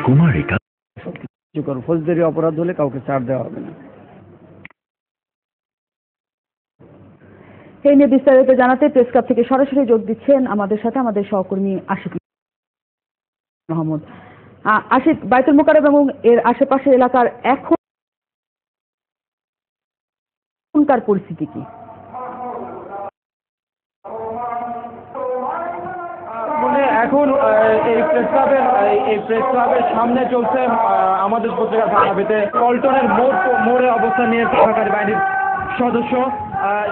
কুমারিকা ফৌজদারি অপরাধ হলে কাউকে ছাড় দেওয়া হবে না। এই নিয়ে বিস্তারিত জানাতে প্রেস ক্লাব থেকে সরাসরি যোগ দিচ্ছেন আমাদের সাথে আমাদের সহকর্মী আশিক মাহমুদ। আশিক, বাইতুল মোকাররম এবং এর আশেপাশের এলাকার এখনকার পরিস্থিতি কি? এখন এই প্রেস ক্লাবের সামনে চলছে আমাদের পত্রিকা সাহাবিতে পল্টনের মোড়ে অবস্থান নিয়ে সরকারি বাহিনীর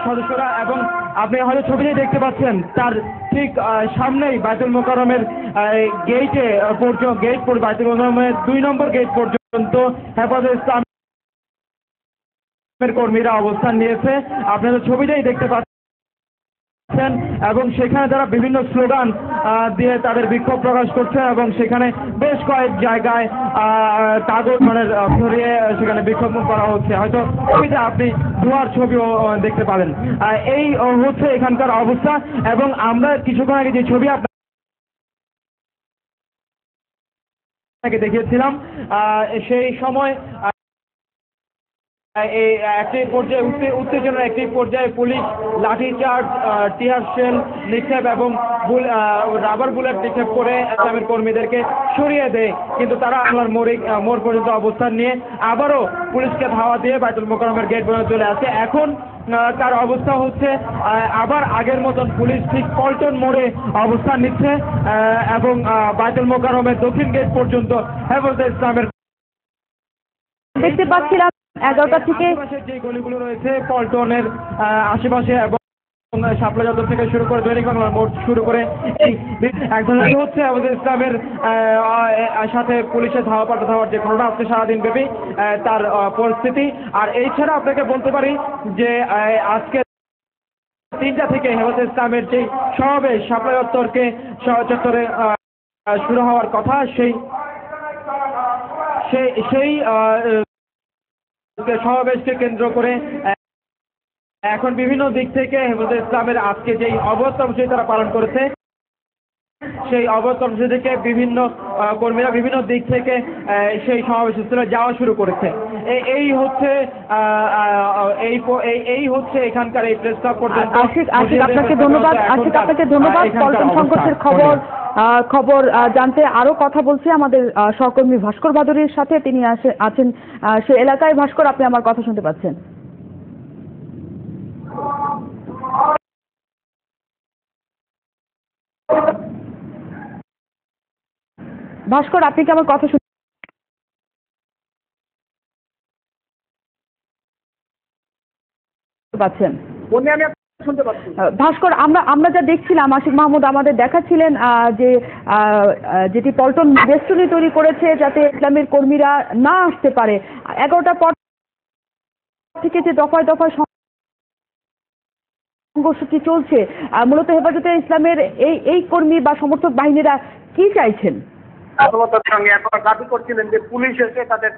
সদস্যরা, এবং আপনি হয়তো ছবিতেই দেখতে পাচ্ছেন তার ঠিক সামনেই বাইতুল মোকাররমের গেট বাইতুল মোকাররমের 2 নম্বর গেট পর্যন্ত হেফাজতে ইসলামের কর্মীরা অবস্থান নিয়েছে। আপনারা ছবিতেই দেখতে পাচ্ছেন, এবং সেখানে তারা বিভিন্ন স্লোগান দিয়ে তাদের বিক্ষোভ প্রকাশ করছে, এবং সেখানে বেশ কয়েক জায়গায় কাগজ ধরিয়ে সেখানে বিক্ষোভ করা হচ্ছে। হয়তো ছবিতে আপনি ধোঁয়ার ছবিও দেখতে পাবেন। এই হচ্ছে এখানকার অবস্থা, এবং আমরা কিছুক্ষণ আগে যে ছবি আপনাকে দেখিয়েছিলাম সেই সময় একটি পর্যায়ে উত্তেজনার একটি পর্যায়ে পুলিশ লাঠিচার্জ, টিয়ার শেল নিক্ষেপ এবং রাবার বুলেট নিক্ষেপ করে ইসলামের কর্মীদেরকে সরিয়ে দেয়, কিন্তু তারা আমার মোড় পর্যন্ত অবস্থান নিয়ে আবারও পুলিশকে ধাওয়া দিয়ে বাইতুল মোকাররমের গেট পর্যন্ত চলে আসে। এখন তার অবস্থা হচ্ছে আবার আগের মতন পুলিশ ঠিক পল্টন মোড়ে অবস্থান নিচ্ছে, এবং বাইতুল মোকাররমের দক্ষিণ গেট পর্যন্ত হেফাজতে ইসলামের দেখতে পাচ্ছিলাম 11টা থেকে যে গলিগুলো রয়েছে পল্টনের আশেপাশে এবং শাপলা চত্বর থেকে শুরু করে দৈনিক বাংলার মোড় শুরু করে এই এক ধরনের হচ্ছে আমাদের ইসলামের সাথে পুলিশের ধাওয়া পাল্টা যে ঘটনা হচ্ছে সারাদিন ব্যাপী তার পরিস্থিতি। আর এছাড়া আপনাকে বলতে পারি যে আজকে 3টা থেকে হেফাজতে ইসলামের যে সমাবেশ শাপলা চত্বরে শুরু হওয়ার কথা সেই সমাবেশকে কেন্দ্র করে এখন বিভিন্ন দিক থেকে হেফাজতে ইসলামের আজকে যেই অবরোধ কর্মসূচি তারা পালন করেছে, সেই অবরোধ কর্মসূচি থেকে বিভিন্ন কর্মীরা বিভিন্ন দিক থেকে সেই সমাবেশস্থলে যাওয়া শুরু করেছে। এই হচ্ছে এখানকার এই প্রেস ক্লাব পর্যন্ত। আশিক, আপনাকে ধন্যবাদ। পল্টন সংঘর্ষের খবর জানতে আরো কথা বলছি আমাদের সহকর্মী ভাস্কর ভাদুরীর সাথে। তিনি আছেন সে এলাকায়। ভাস্কর, আপনি আমার কথা শুনতে পাচ্ছেন? ভাস্কর, আপনি কি আমার কথা শুনতে পাচ্ছেন? ভাস্কর, আমরা যা দেখছিলাম, আশিক মাহমুদ আমাদের দেখাচ্ছিলেন যে যেটি পল্টন বেষ্টনী তৈরি করেছে যাতে ইসলামের কর্মীরা না আসতে পারে। 11টার পর থেকে যে দফায় সংঘর্ষটি চলছে, মূলত হেফাজতে ইসলামের এই কর্মী বা সমর্থক বাহিনীরা কি চাইছেন? আদালতের সঙ্গে আপনারা দাবি করছিলেন যে পুলিশ এসে তাদের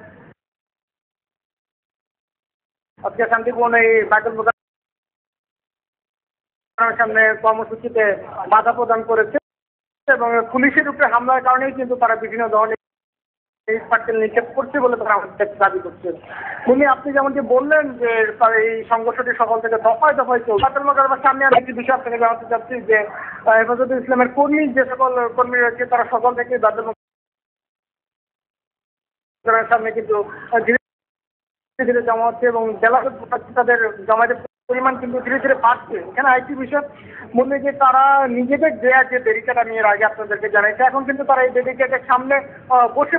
আজকে শান্তিপূর্ণ এই বাইতুল মোকাররমের সামনে কর্মসূচিতে বাধা প্রদান করেছে, এবং পুলিশের উপরে হামলার কারণেই কিন্তু তারা বিভিন্ন ধরনের নিক্ষেপ করছে বলে তারা আমাদের দাবি করছে। আপনি যেমনটি বললেন যে এই সংঘর্ষটি সকাল থেকে দফায় চলছে। বাইতুল মোকাররমের সামনে আমি একটি বিষয় আপনাকে জানাতে চাচ্ছি যে হেফাজতে ইসলামের যে সকল কর্মী রয়েছে তারা সকাল থেকে বাইতুল মোকাররমের সামনে কিন্তু ধীরে ধীরে জমা হচ্ছে, এবং তাদের জমায়েতের পরিমাণ কিন্তু ধীরে ধীরে বাড়ছে। এখানে আরেকটি বিষয় বললে যে তারা নিজেদের দেয়া যে ব্যারিকেড আমি এর আগে আপনাদেরকে জানাইছি, এখন কিন্তু তারা এই ব্যারিকেডের সামনে বসে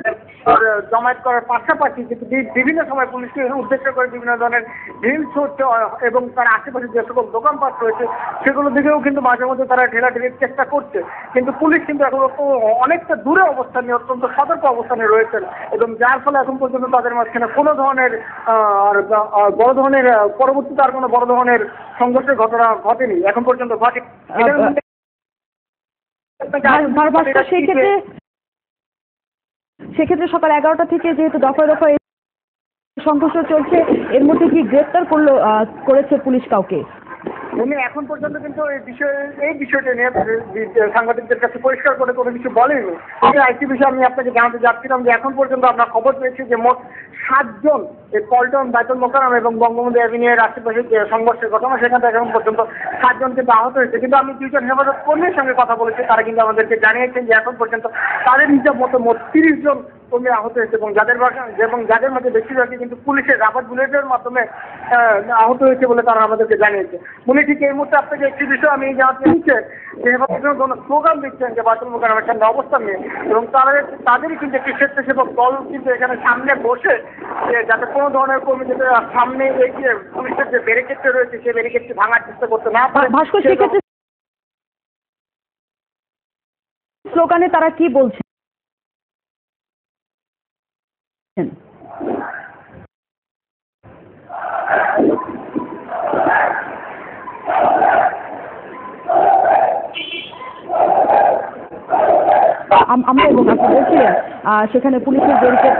জমায়েত করার পাশাপাশি কিন্তু বিভিন্ন সময় পুলিশকে উদ্দেশ্য করে বিভিন্ন ধরনের ঢিল ছুটছে, এবং তার আশেপাশে যে সকল দোকানপাট রয়েছে সেগুলো দিকেও কিন্তু মাঝে মধ্যে তারা ঢেলাঢেলির চেষ্টা করছে। কিন্তু পুলিশ কিন্তু এখন অনেকটা দূরে অবস্থান নিয়ে অত্যন্ত সতর্ক অবস্থানে রয়েছেন, এবং যার ফলে এখন পর্যন্ত তাদের মাঝখানে কোনো ধরনের বড় ধরনের পরবর্তীতে আর কোনো বড় ধরনের সংঘর্ষের ঘটনা ঘটেনি এখন পর্যন্ত ঘটে। সেক্ষেত্রে সকাল 11টা থেকে যেহেতু দফায় সংঘর্ষ চলছে, এর মধ্যে কি গ্রেপ্তার করেছে পুলিশ কাউকে? উনি এখন পর্যন্ত কিন্তু এই বিষয়টা নিয়ে সাংবাদিকদের কাছে পরিষ্কার করে কোনো কিছু বলেনি। আরেকটি বিষয় আমি আপনাকে জানাতে যাচ্ছিলাম যে এখন পর্যন্ত আমরা খবর পেয়েছি যে মোট 7 জন এই পল্টন, বাইতুল মোকাররম এবং বঙ্গবন্ধু অ্যাভিনিউয়ের আশেপাশে যে সংঘর্ষের ঘটনা সেখান থেকে এখন পর্যন্ত 7 জন কিন্তু আহত হয়েছে। কিন্তু আমি 2 জন হেফাজত কর্মীর সঙ্গে কথা বলেছি, তারা কিন্তু আমাদেরকে জানিয়েছেন যে এখন পর্যন্ত তাদের হিসাব মতো মোট 30 জন কর্মী আহত হয়েছে এবং যাদের মধ্যে বেশিরভাগই কিন্তু পুলিশের রাবার বুলেটের মাধ্যমে আহত হয়েছে বলে তারা আমাদেরকে জানিয়েছে। উনি ঠিক এই মুহূর্তে আপনাকে একটি বিষয় আমি জানাতে চাই যে হেফাজতের জন্য স্লোগান দিচ্ছেন যে বাইতুল মোকাররমের সামনে অবস্থান নিয়ে, এবং তাদেরই কিন্তু একটি স্বেচ্ছাসেবক দল কিন্তু এখানে সামনে বসে যাতে কোনো ধরনের কর্মী যাতে সামনে এই যে পুলিশের যে ব্যারিকেডটা রয়েছে সেই ব্যারিকেডটি ভাঙার চেষ্টা করতে না পারে। ভাস্কর, সেক্ষেত্রে স্লোগানে তারা কি বলছেন? আমরা এবং আপনি বলছিলেন সেখানে পুলিশের ব্যারিকেড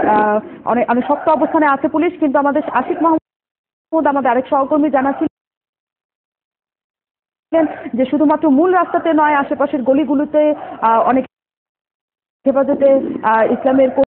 অনেক অনেক শক্ত অবস্থানে আছে পুলিশ, কিন্তু আমাদের আশিক মাহমুদ আমাদের আরেক সহকর্মী জানাচ্ছিলেন যে শুধুমাত্র মূল রাস্তাতে নয়, আশেপাশের গলিগুলোতে অনেক হেফাজতে ইসলামের